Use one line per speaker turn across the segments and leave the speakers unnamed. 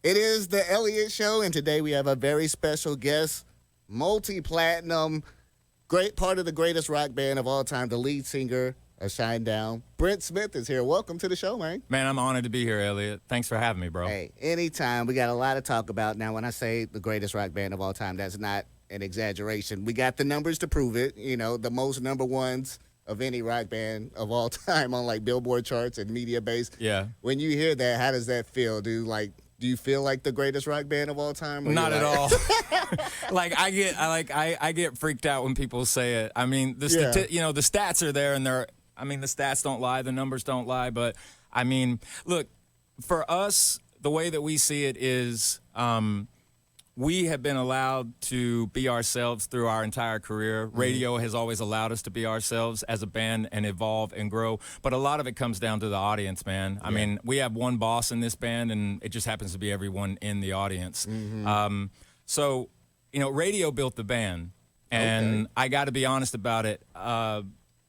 It is the Eliott Show, and today we have a very special guest, multi-platinum, great part of the greatest rock band of all time, the lead singer of Shinedown. Brent Smith is here. Welcome to the show, man.
Man, I'm honored to be here, Eliott. Thanks for having me, bro.
Hey, anytime. We got a lot to talk about. Now, when I say the greatest rock band of all time, that's not an exaggeration. We got the numbers to prove it. You know, the most number ones of any rock band of all time on like Billboard charts and media base.
Yeah.
When you hear that, how does that feel? Do you feel like the greatest rock band of all time?
Not at all. I get freaked out when people say it. I mean, the stats are there, and the stats don't lie, the numbers don't lie. But I mean, look, for us, the way that we see it is, we have been allowed to be ourselves through our entire career. Radio has always allowed us to be ourselves as a band and evolve and grow. But a lot of it comes down to the audience, man. I mean, we have one boss in this band, and it just happens to be everyone in the audience. So, radio built the band. And I got to be honest about it.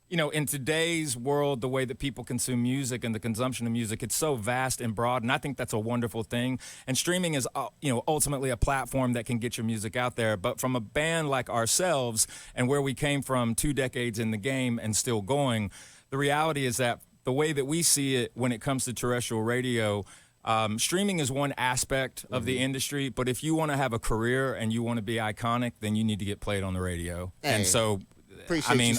In today's world, the way that people consume music and the consumption of music, it's so vast and broad, and I think that's a wonderful thing. And streaming is, ultimately a platform that can get your music out there. But from a band like ourselves and where we came from 2 decades in the game and still going, the reality is that the way that we see it when it comes to terrestrial radio, streaming is one aspect of the industry, but if you want to have a career and you want to be iconic, then you need to get played on the radio.
Hey.
And so...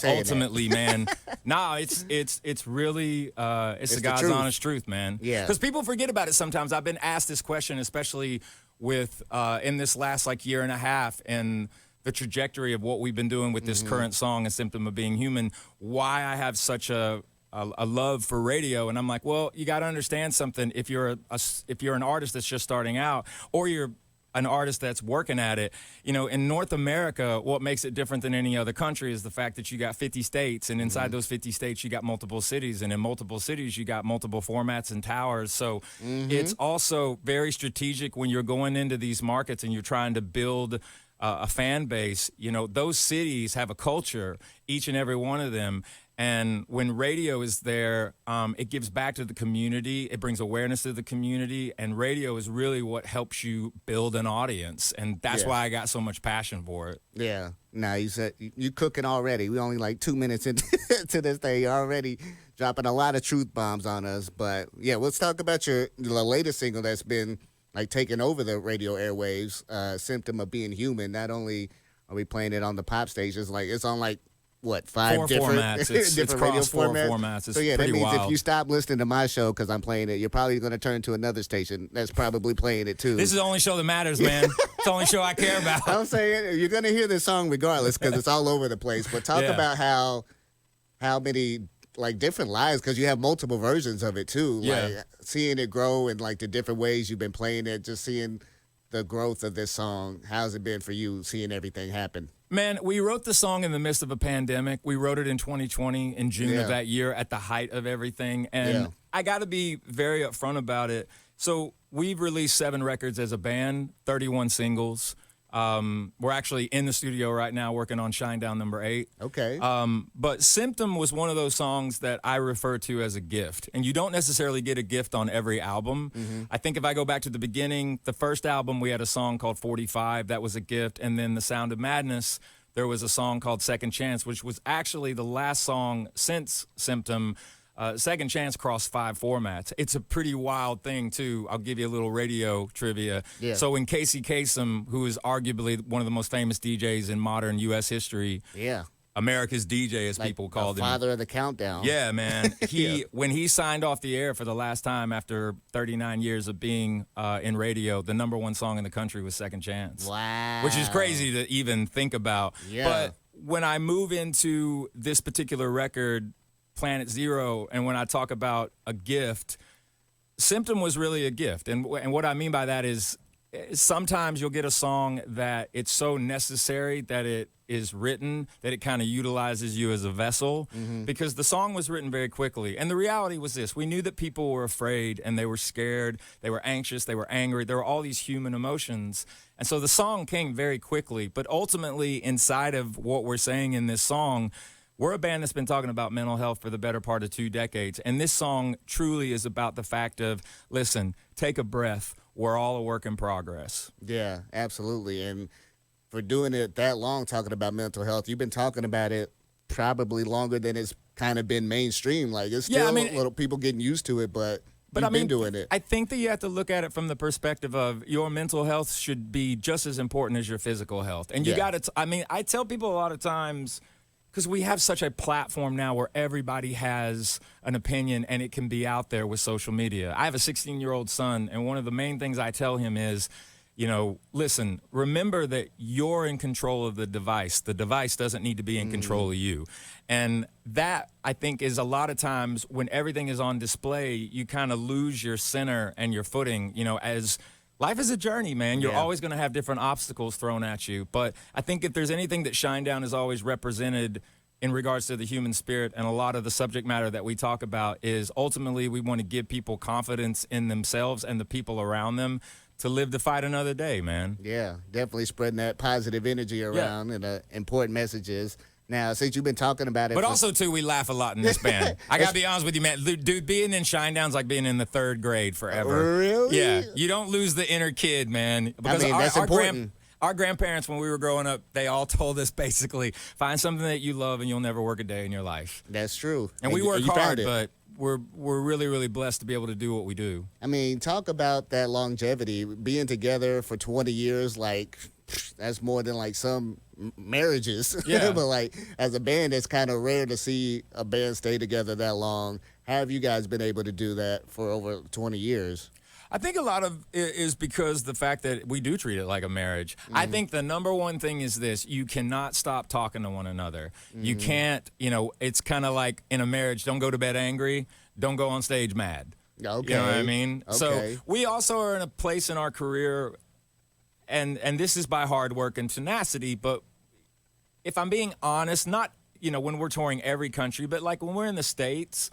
ultimately, man, it's really, it's the God's honest truth, man.
Yeah.
Because people forget about it sometimes. I've been asked this question, especially with, in this last, year and a half, and the trajectory of what we've been doing with this current song, A Symptom of Being Human, why I have such a love for radio. And I'm like, well, you got to understand something. If you're an artist that's just starting out, or you're an artist that's working at it, in North America, what makes it different than any other country is the fact that you got 50 states, and inside those 50 states, you got multiple cities, and in multiple cities, you got multiple formats and towers. So it's also very strategic when you're going into these markets and you're trying to build a fan base. Those cities have a culture, each and every one of them. And when radio is there, it gives back to the community. It brings awareness to the community. And radio is really what helps you build an audience. And that's why I got so much passion for it.
Yeah. Now, you said you cooking already. We only 2 minutes into to this thing. You're already dropping a lot of truth bombs on us. But, yeah, let's talk about the latest single that's been, taking over the radio airwaves, Symptom of Being Human. Not only are we playing it on the pop stations, it's on, what, 5
4
different
formats.
different radio
crossed 4
formats?
formats. It's
so yeah, that
pretty
means
wild.
if you stop listening to my show because I'm playing it, you're probably going to turn to another station that's probably playing it too.
This is the only show that matters, man. It's the only show I care about.
I'm saying you're going to hear this song regardless because it's all over the place. But talk about how many different lives, because you have multiple versions of it too. Seeing it grow and the different ways you've been playing it, just seeing the growth of this song. How's it been for you seeing everything happen?
Man, we wrote the song in the midst of a pandemic. We wrote it in 2020, in June of that year, at the height of everything. And I got to be very upfront about it. So we've released 7 records as a band, 31 singles. We're actually in the studio right now working on Shinedown number 8.
Okay.
But Symptom was one of those songs that I refer to as a gift. And you don't necessarily get a gift on every album. I think if I go back to the beginning, the first album, we had a song called 45. That was a gift. And then The Sound of Madness, there was a song called Second Chance, which was actually the last song since Symptom. Second Chance crossed 5 formats. It's a pretty wild thing, too. I'll give you a little radio trivia.
Yeah.
So when Casey Kasem, who is arguably one of the most famous DJs in modern U.S. history, America's DJ, as people called him.
Father of the countdown.
Yeah, man. When he signed off the air for the last time after 39 years of being in radio, the number 1 song in the country was Second Chance.
Wow.
Which is crazy to even think about.
Yeah.
But when I move into this particular record, Planet Zero, and when I talk about a gift, Symptom was really a gift. And what I mean by that is sometimes you'll get a song that it's so necessary that it is written that it kind of utilizes you as a vessel, because the song was written very quickly. And the reality was this: we knew that people were afraid and they were scared, they were anxious, they were angry, there were all these human emotions. And so the song came very quickly, but ultimately inside of what we're saying in this song, we're a band that's been talking about mental health for the better part of 2 decades. And this song truly is about the fact of, listen, take a breath. We're all a work in progress.
Yeah, absolutely. And for doing it that long, talking about mental health, you've been talking about it probably longer than it's kind of been mainstream. Like, it's still little people getting used to it, but you've been doing it.
I think that you have to look at it from the perspective of your mental health should be just as important as your physical health. And you got to, I tell people a lot of times, because we have such a platform now where everybody has an opinion and it can be out there with social media. I have a 16-year-old son, and one of the main things I tell him is, listen, remember that you're in control of the device. The device doesn't need to be in control of you. And that, I think, is a lot of times when everything is on display, you kind of lose your center and your footing, as life is a journey, man. You're always going to have different obstacles thrown at you. But I think if there's anything that Shinedown has always represented in regards to the human spirit and a lot of the subject matter that we talk about is ultimately we want to give people confidence in themselves and the people around them to live to fight another day, man.
Yeah, definitely spreading that positive energy around and important messages. Now, since you've been talking about it.
But also, too, we laugh a lot in this band. I got to be honest with you, man. Dude, being in Shinedown's like being in the 3rd grade forever.
Really?
Yeah. You don't lose the inner kid, man. Because
that's important.
Our grandparents, when we were growing up, they all told us basically, find something that you love and you'll never work a day in your life.
That's true.
And we work hard, but we're really, really blessed to be able to do what we do.
Talk about that longevity. Being together for 20 years, that's more than some marriages.
Yeah.
But as a band, it's kind of rare to see a band stay together that long. How have you guys been able to do that for over 20 years?
I think a lot of it is because the fact that we do treat it like a marriage. I think the number one thing is this: you cannot stop talking to one another. You can't, it's kind of like in a marriage, don't go to bed angry, don't go on stage mad.
Okay.
You know what I mean?
Okay.
So we also are in a place in our career, and this is by hard work and tenacity, but if I'm being honest, not, when we're touring every country, but when we're in the States,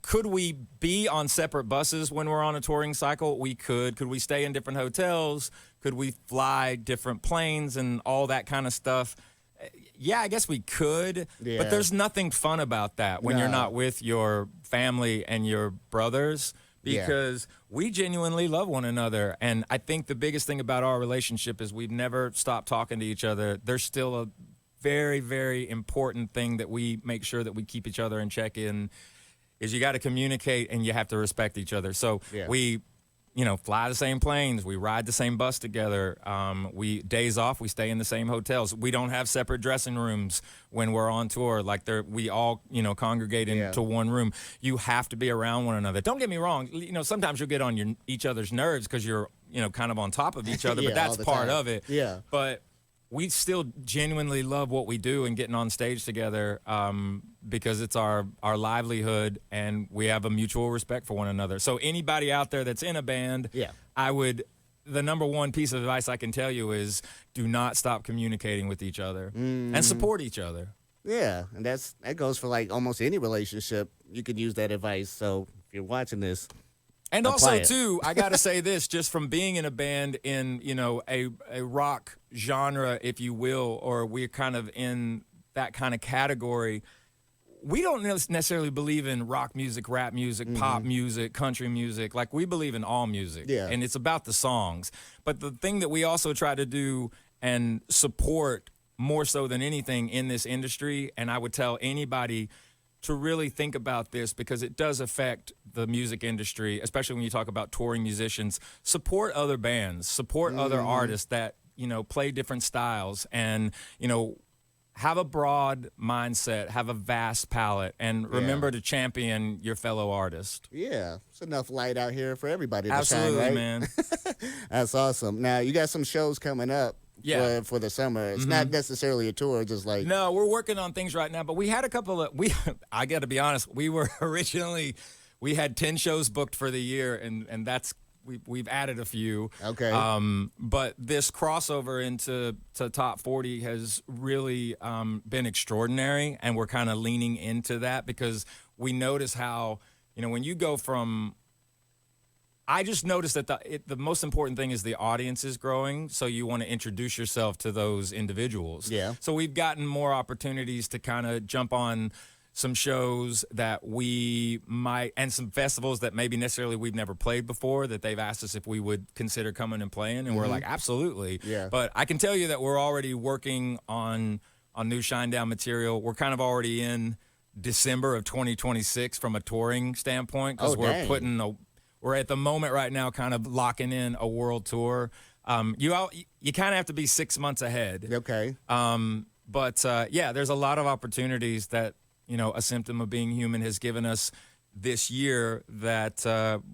could we be on separate buses when we're on a touring cycle? We could. Could we stay in different hotels? Could we fly different planes and all that kind of stuff? Yeah, I guess we could.
Yeah.
But there's nothing fun about that when you're not with your family and your brothers, because we genuinely love one another. And I think the biggest thing about our relationship is we've never stopped talking to each other. There's still a very, very important thing that we make sure that we keep each other in check in, is you got to communicate and you have to respect each other. So we, fly the same planes. We ride the same bus together. We days off, we stay in the same hotels. We don't have separate dressing rooms when we're on tour. We all, congregate into one room. You have to be around one another. Don't get me wrong. Sometimes you'll get on each other's nerves because you're, kind of on top of each other, but that's part of it.
Yeah.
But we still genuinely love what we do and getting on stage together because it's our livelihood and we have a mutual respect for one another. So anybody out there that's in a band, the number one piece of advice I can tell you is do not stop communicating with each other and support each other.
Yeah, and that goes for almost any relationship. You can use that advice. So if you're watching this,
and also, too, I got to say this, just from being in a band in, a rock genre, if you will, or we're kind of in that kind of category, we don't necessarily believe in rock music, rap music, pop music, country music. We believe in all music.
Yeah.
And it's about the songs. But the thing that we also try to do and support more so than anything in this industry, and I would tell anybody to really think about this because it does affect the music industry, especially when you talk about touring musicians. Support other bands, support other artists that, play different styles and, have a broad mindset, have a vast palette, and remember to champion your fellow artist.
Yeah, it's enough light out here for everybody to
Absolutely,
shine, right?
man.
That's awesome. Now, you got some shows coming up.
Yeah.
For the summer. It's not necessarily a tour, just
No, we're working on things right now, but we had a couple of, I got to be honest, we had 10 shows booked for the year, and that's, we've added a few.
Okay.
But this crossover into top 40 has really been extraordinary, and we're kind of leaning into that because we notice how, when you go from I just noticed that the most important thing is the audience is growing, so you want to introduce yourself to those individuals.
Yeah.
So we've gotten more opportunities to kind of jump on some shows that we might, and some festivals that maybe necessarily we've never played before, that they've asked us if we would consider coming and playing, and we're like, absolutely.
Yeah.
But I can tell you that we're already working on new Shinedown material. We're kind of already in December of 2026 from a touring standpoint, because we're at the moment right now kind of locking in a world tour. You kind of have to be 6 months ahead.
Okay.
But yeah, there's a lot of opportunities that, A Symptom of Being Human has given us this year that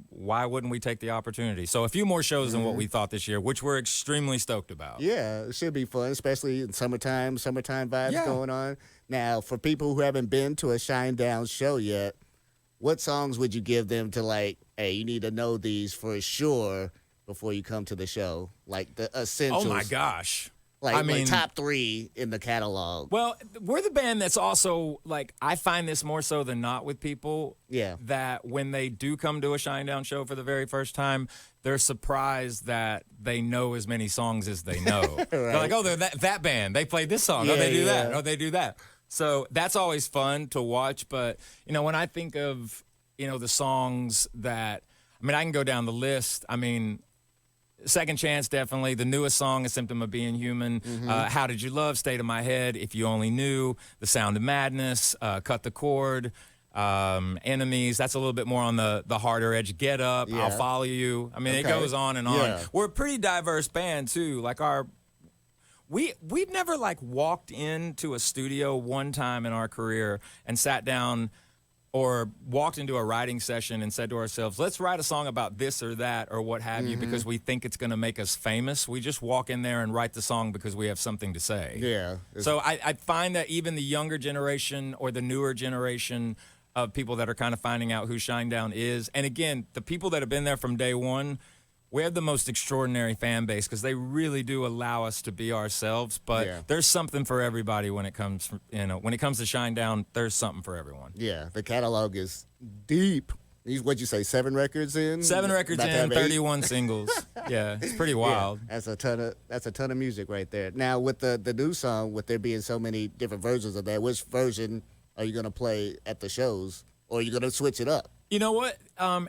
why wouldn't we take the opportunity? So a few more shows than what we thought this year, which we're extremely stoked about.
Yeah, it should be fun, especially in summertime vibes going on. Now, for people who haven't been to a Shinedown show yet, what songs would you give them to, like, hey, you need to know these for sure before you come to the show? Like the essentials.
Oh, my gosh.
Like top 3 in the catalog.
Well, we're the band that's also, like, I find this more so than not with people.
Yeah.
That when they do come to a Shinedown show for the very first time, they're surprised that they know as many songs as they know.
Right.
They're like, oh, they're that band. They played this song.
Yeah,
oh, they do that.
yeah.
Oh, they do that. So that's always fun to watch. But, when I think of, the songs that, I can go down the list. Second Chance, definitely. The newest song, A Symptom of Being Human. How Did You Love? State of My Head. If You Only Knew. The Sound of Madness. Cut the Cord. Enemies. That's a little bit more on the harder edge. Get Up.
Yeah.
I'll Follow You. It goes on and on.
Yeah.
We're a pretty diverse band, too. Like, we've never, like, walked into a studio one time in our career and sat down or walked into a writing session and said to ourselves, let's write a song about this or that or what have you, because we think it's going to make us famous. We just walk in there and write the song because we have something to say.
Yeah.
So I find that even the younger generation or the newer generation of people that are kind of finding out who Shinedown is, and again, the people that have been there from day one, we have the most extraordinary fan base because they really do allow us to be ourselves. But there's something for everybody when it comes, when it comes to Shinedown. There's something for everyone.
Yeah, the catalog is deep. What'd you say? 7 records in?
7 records in, 31 singles. Yeah, it's pretty wild.
Yeah, that's a ton of music right there. Now with the new song, with there being so many different versions of that, which version are you gonna play at the shows, or are you gonna switch it up?
You know what?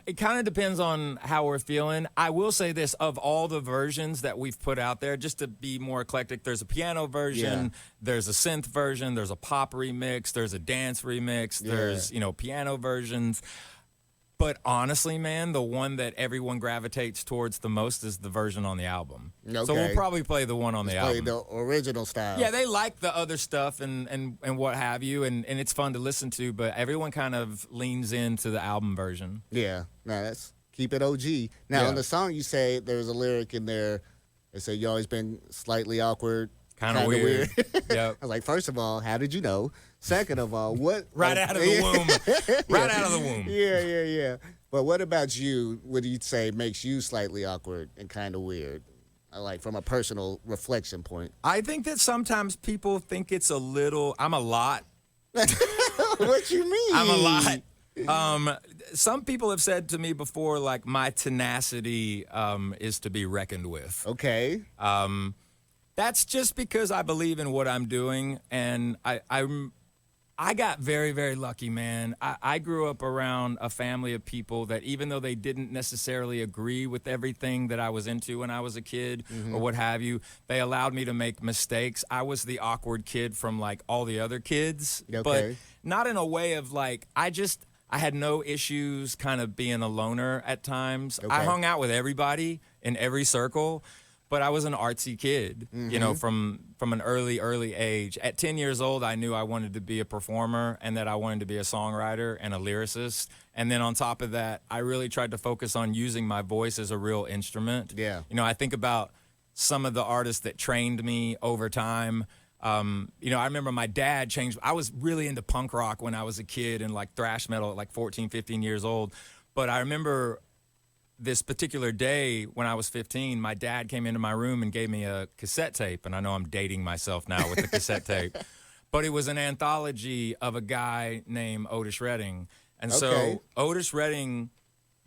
It kind of depends on how we're feeling. I will say this, of all the versions that we've put out there, just to be more eclectic, there's a piano version, there's a synth version, there's a pop remix, there's a dance remix, there's, piano versions. But honestly, man, the one that everyone gravitates towards the most is the version on the album.
Okay.
So we'll probably play the one on the album.
Play the original style.
Yeah, they like the other stuff and what have you, and it's fun to listen to, but everyone kind of leans into the album version.
Yeah, no, that's keep it OG. Now, on the song, you say there's a lyric in there that said you always been slightly awkward,
kind of weird.
I
Yep.
was like, first of all, how did you know? Second of all, what?
Right out of the womb. Right out of the womb.
Yeah. But what about you? What do you say makes you slightly awkward and kind of weird? Like from a personal reflection point.
I think that sometimes people think it's a little. I'm a lot.
What you mean?
I'm a lot. Some people have said to me before, like, my tenacity is to be reckoned with.
Okay.
That's just because I believe in what I'm doing, and I got very, very lucky, man. I grew up around a family of people that, even though they didn't necessarily agree with everything that I was into when I was a kid or what have you, they allowed me to make mistakes. I was the awkward kid from, like, all the other kids, but not in a way of, like, I had no issues kind of being a loner at times. I hung out with everybody in every circle. But I was an artsy kid, from an early age. At 10 years old, I knew I wanted to be a performer and that I wanted to be a songwriter and a lyricist. And then on top of that, I really tried to focus on using my voice as a real instrument.
Yeah.
I think about some of the artists that trained me over time. I remember my dad changed. I was really into punk rock when I was a kid and, like, thrash metal at, like, 14, 15 years old. But I remember this particular day when I was 15, my dad came into my room and gave me a cassette tape. And I know I'm dating myself now with the cassette tape. But it was an anthology of a guy named Otis Redding. And so Otis Redding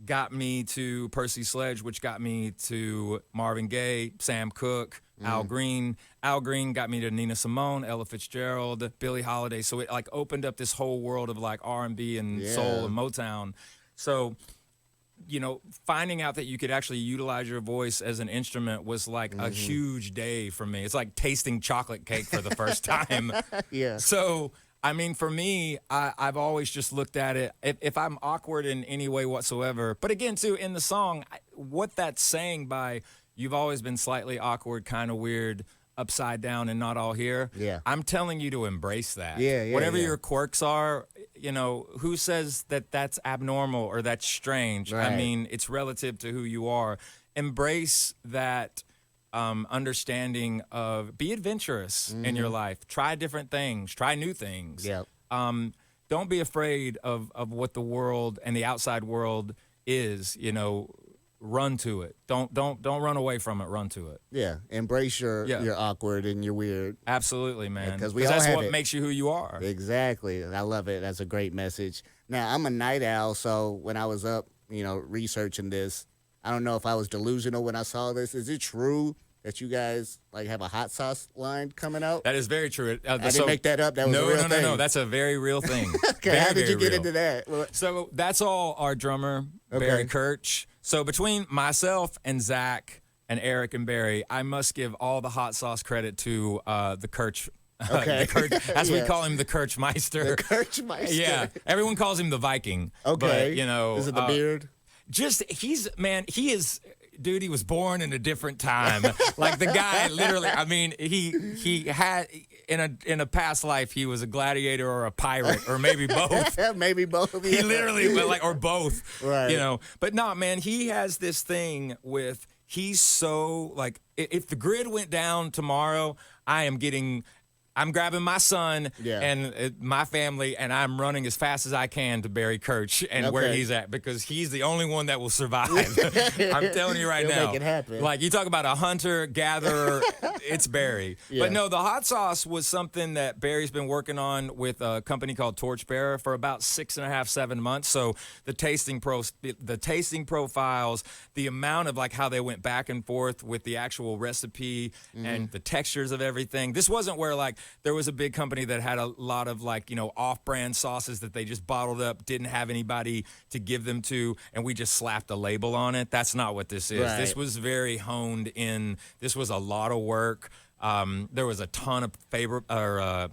got me to Percy Sledge, which got me to Marvin Gaye, Sam Cooke, Al Green. Al Green got me to Nina Simone, Ella Fitzgerald, Billie Holiday. So it like opened up this whole world of like R&B and soul and Motown. So, you know, finding out that you could actually utilize your voice as an instrument was like a huge day for me. It's like tasting chocolate cake for the first time.
Yeah.
So, I mean, for me, I've always just looked at it, if I'm awkward in any way whatsoever, but again, too, in the song, what that's saying by you've always been slightly awkward, kind of weird, upside down and not all here.
Yeah.
I'm telling you to embrace that.
Yeah,
Whatever your quirks are, you know, who says that that's abnormal or that's strange?
Right.
I mean, it's relative to who you are. Embrace that understanding of be adventurous in your life. Try different things. Try new things.
Yep.
Don't be afraid of what the world and the outside world is, you know. Run to it. Don't run away from it. Run to it.
Yeah, embrace your awkward and your weird.
Absolutely, man.
Because
that's what makes you who you are.
Exactly. I love it. That's a great message. Now, I'm a night owl, so when I was up, you know, researching this, I don't know if I was delusional when I saw this. Is it true that you guys like have a hot sauce line coming out?
That is very true.
I didn't make that up. That was a real thing.
No. That's a very real thing.
Okay,
very,
how did you get
real.
into that? Well,
So that's all our drummer, Barry Kirch. So between myself and Zach and Eric and Barry, I must give all the hot sauce credit to the Kirch.
Okay.
As we call him, the Kirchmeister.
The Kirchmeister.
Yeah, everyone calls him the Viking.
Okay.
But, you know,
is it the beard?
Just he is. Dude, he was born in a different time. Like the guy, literally. I mean, he had in a past life he was a gladiator or a pirate or maybe both.
Maybe both. Yeah.
He literally, like, or both.
Right.
You know, but no, man. He has this thing with. He's so like, if the grid went down tomorrow, I'm grabbing my son and my family, and I'm running as fast as I can to Barry Kirch and where he's at, because he's the only one that will survive. I'm telling you right
He'll
now.
make it happen.
Like, you talk about a hunter, gatherer, it's Barry.
Yeah.
But no, the hot sauce was something that Barry's been working on with a company called Torchbearer for about 6.5, 7 months. So the tasting profiles, the amount of like how they went back and forth with the actual recipe and the textures of everything. This wasn't where like, there was a big company that had a lot of like, you know, off-brand sauces that they just bottled up, didn't have anybody to give them to, and we just slapped a label on it. That's not what this is.
Right.
This was very honed in. This was a lot of work. There was a ton of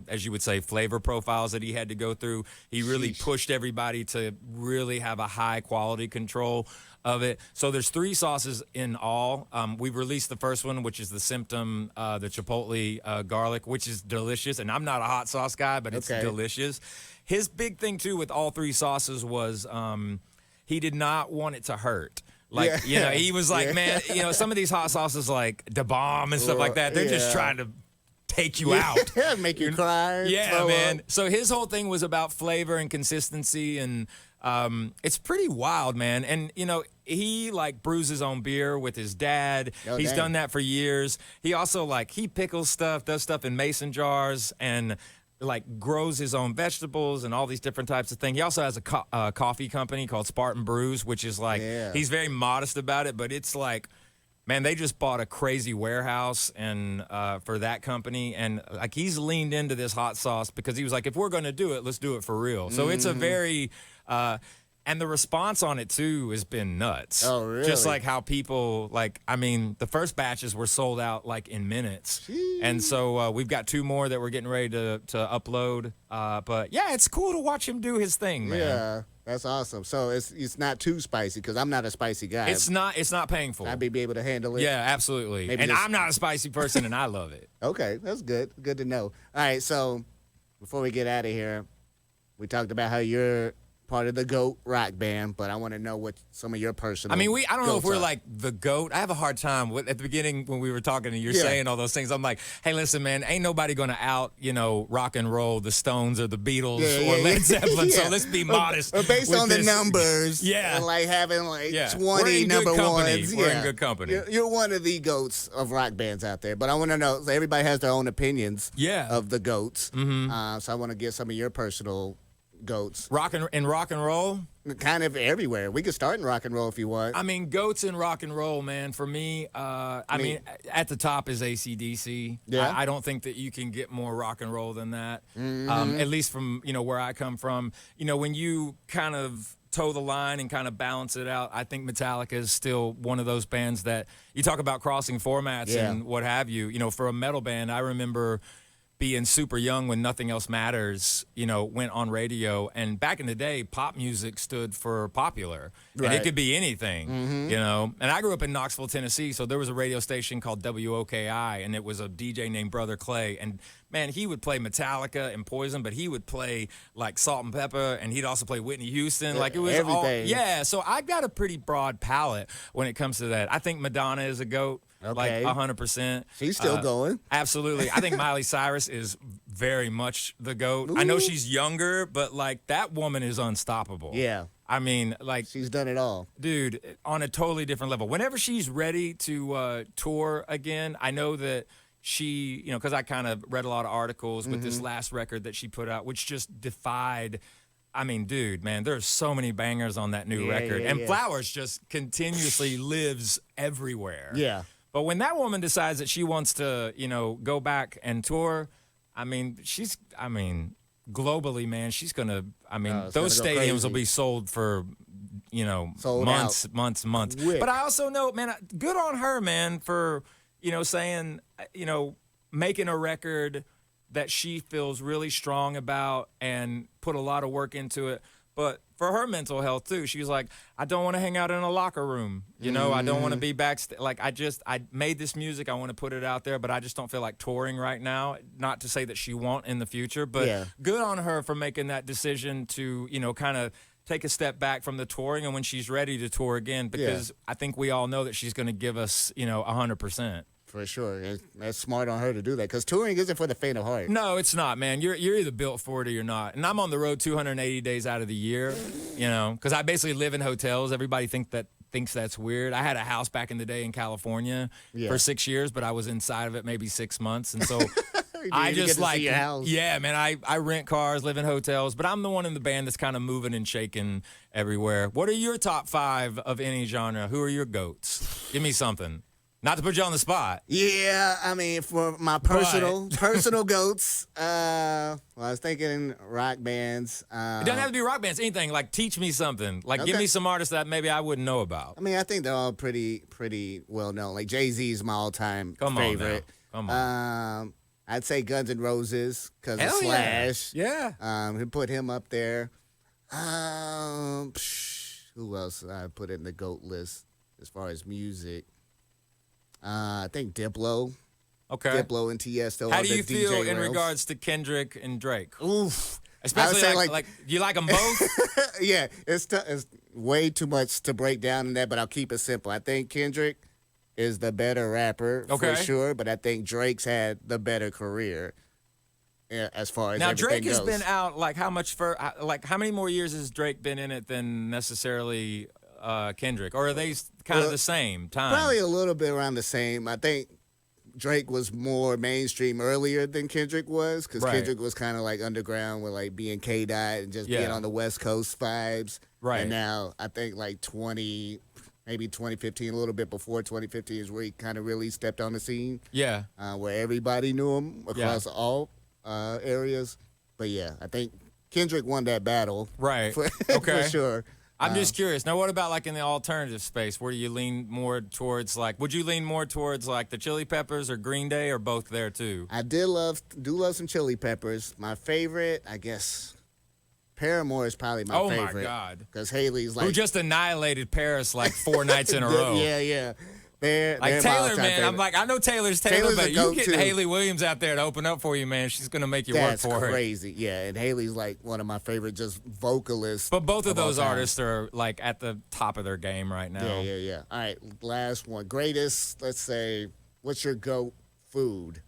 as you would say, flavor profiles that he had to go through. He really pushed everybody to really have a high quality control of it. So there's 3 sauces in all. We've released the first one, which is the Symptom, the Chipotle garlic, which is delicious. And I'm not a hot sauce guy, but it's delicious. His big thing too with all 3 sauces was he did not want it to hurt. Like, you know, he was like, man, you know, some of these hot sauces like Da Bomb and stuff like that, they're just trying to take you out.
Make you cry.
Yeah, man. So his whole thing was about flavor and consistency, and it's pretty wild, man. And, you know, he like brews his own beer with his dad. He's done that for years. He also like, he pickles stuff, does stuff in mason jars, and like grows his own vegetables and all these different types of things. He also has a coffee company called Spartan Brews, which is like, he's very modest about it, but it's like, man, they just bought a crazy warehouse and for that company, and like he's leaned into this hot sauce because he was like, if we're going to do it, let's do it for real. So it's a very and the response on it too has been nuts.
Oh, really?
Just like how people like, I mean, the first batches were sold out like in minutes.
Jeez.
And so we've got 2 more that we're getting ready to upload. But yeah, it's cool to watch him do his thing, man.
Yeah, that's awesome. So it's not too spicy, because I'm not a spicy guy.
It's not painful.
I'd be able to handle it.
Yeah, absolutely.
Maybe
and I'm not a spicy person, and I love it.
Okay, that's good. Good to know. All right, so before we get out of here, we talked about how you're part of the GOAT rock band, but I want to know what some of your personal.
I mean, I don't know if we're
are.
like the GOAT. I have a hard time at the beginning when we were talking and you're saying all those things. I'm like, hey, listen, man, ain't nobody going to out, you know, rock and roll the Stones or the Beatles or Led Zeppelin. So let's be modest.
Or based on the
this.
numbers.
Yeah.
And like having like 20
we're
number ones.
We're in good company.
You're one of the GOATs of rock bands out there, but I want to know, so everybody has their own opinions of the GOATs. So I want to get some of your personal GOATs.
Rock and roll?
kind of everywhere. We could start in rock and roll if you want.
I mean, goats in rock and roll, man. For me, I mean, at the top is AC/DC.
Yeah.
I don't think that you can get more rock and roll than that. At least from where I come from. When you kind of toe the line and kind of balance it out, I think Metallica is still one of those bands that you talk about crossing formats and what have you. For a metal band, I remember being super young when Nothing Else Matters, went on radio. And back in the day, pop music stood for popular.
Right.
And it could be anything, And I grew up in Knoxville, Tennessee, so there was a radio station called WOKI, and it was a DJ named Brother Clay. And, man, he would play Metallica and Poison, but he would play, like, Salt and Pepper, and he'd also play Whitney Houston. Like, it was
everything.
Yeah, so I've got a pretty broad palette when it comes to that. I think Madonna is a GOAT.
Okay.
Like 100%.
She's still going.
Absolutely. I think Miley Cyrus is very much the GOAT. Ooh. I know she's younger, but like that woman is unstoppable.
Yeah.
I mean, like
she's done it all.
Dude, on a totally different level. Whenever she's ready to tour again, I know that she, because I kind of read a lot of articles with this last record that she put out, which just defied. I mean, dude, man, there's so many bangers on that new record. And Flowers just continuously lives everywhere.
Yeah.
But when that woman decides that she wants to, go back and tour, globally, man, she's going to, those stadiums will be sold for, months.
Quick.
But I also know, man, good on her, man, for, saying, making a record that she feels really strong about and put a lot of work into it. But for her mental health, too, she was like, I don't want to hang out in a locker room. I don't want to be backstage. Like, I made this music. I want to put it out there, but I just don't feel like touring right now. Not to say that she won't in the future, but good on her for making that decision to, kind of take a step back from the touring and when she's ready to tour again, because I think we all know that she's going to give us, 100%.
For sure. That's smart on her to do that because touring isn't for the faint of heart.
No, it's not, man. You're either built for it or you're not. And I'm on the road 280 days out of the year, because I basically live in hotels. Everybody thinks that's weird. I had a house back in the day in California for 6 years, but I was inside of it maybe 6 months. And so I just like, yeah, man, I rent cars, live in hotels, but I'm the one in the band that's kind of moving and shaking everywhere. What are your top 5 of any genre? Who are your GOATs? Give me something. Not to put you on the spot.
Yeah, I mean, for my personal GOATs, I was thinking rock bands.
It doesn't have to be rock bands, anything. Like, teach me something. Like, give me some artists that maybe I wouldn't know about.
I mean, I think they're all pretty well known. Like, Jay-Z is my all-time favorite.
Come on.
I'd say Guns N' Roses because of Slash.
Yeah.
He put him up there. Who else I put in the GOAT list as far as music? I think Diplo.
Okay.
Diplo and Tiesto.
How do you feel in regards to Kendrick and Drake?
Oof.
Especially like do you like them both?
Yeah, it's way too much to break down in that, but I'll keep it simple. I think Kendrick is the better rapper for sure, but I think Drake's had the better career as far as
now
everything
Drake has
goes.
been out how many more years has Drake been in it than necessarily Kendrick, or are they kind of the same time?
Probably a little bit around the same. I think Drake was more mainstream earlier than Kendrick was because Kendrick was kind of like underground with like being K-Dot and just being on the West Coast vibes. Right. And now I think like maybe 2015, a little bit before 2015 is where he kind of really stepped on the scene. Yeah. Where everybody knew him across all areas. But yeah, I think Kendrick won that battle. Right. For sure.
I'm just curious. Now, what about like in the alternative space? Where do you lean more towards? Like, would you lean more towards like the Chili Peppers or Green Day, or both there too?
I do love some Chili Peppers. My favorite, I guess, Paramore is probably my favorite.
Oh my God!
Because Haley's like
who just annihilated Paris like 4 nights in a row.
Yeah. They're
Taylor, man.
Favorite.
I'm like, I know Taylor's but you get Haley Williams out there to open up for you, man. She's gonna make you work for her.
That's crazy. Yeah, and Haley's like one of my favorite just vocalists.
But both of those artists are like at the top of their game right now.
Yeah. All right, last one. Greatest. Let's say, what's your GOAT food?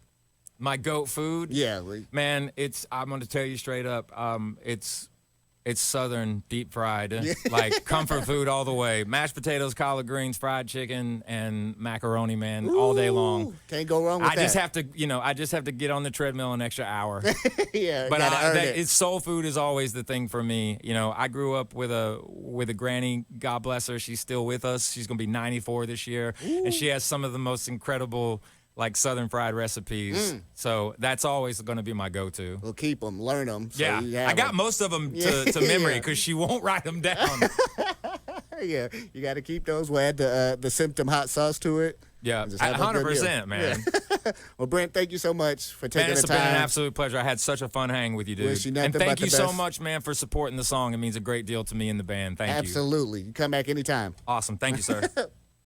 My GOAT food?
Yeah,
man. I'm gonna tell you straight up. It's It's Southern deep fried, like comfort food all the way. Mashed potatoes, collard greens, fried chicken, and macaroni, man, all day long.
Can't go wrong with that.
I just have to get on the treadmill an extra hour.
Yeah,
but
it's
soul food is always the thing for me. You know, I grew up with a granny. God bless her. She's still with us. She's gonna be 94 this year, and she has some of the most incredible, like, Southern fried recipes. So that's always going to be my go-to.
We'll keep them, learn them. So
I got most of them to memory because she won't write them down.
Yeah, you got to keep those. We'll add the Symptom hot sauce to it.
Yeah, 100%, man.
Well, Brent, thank you so much for taking the time.
It's been an absolute pleasure. I had such a fun hang with you, dude.
Wish you
and
nothing
thank
but
you
the
so
best.
much, man, for supporting the song. It means a great deal to me and the band. Thank you.
Absolutely. You come back anytime.
Awesome. Thank you, sir.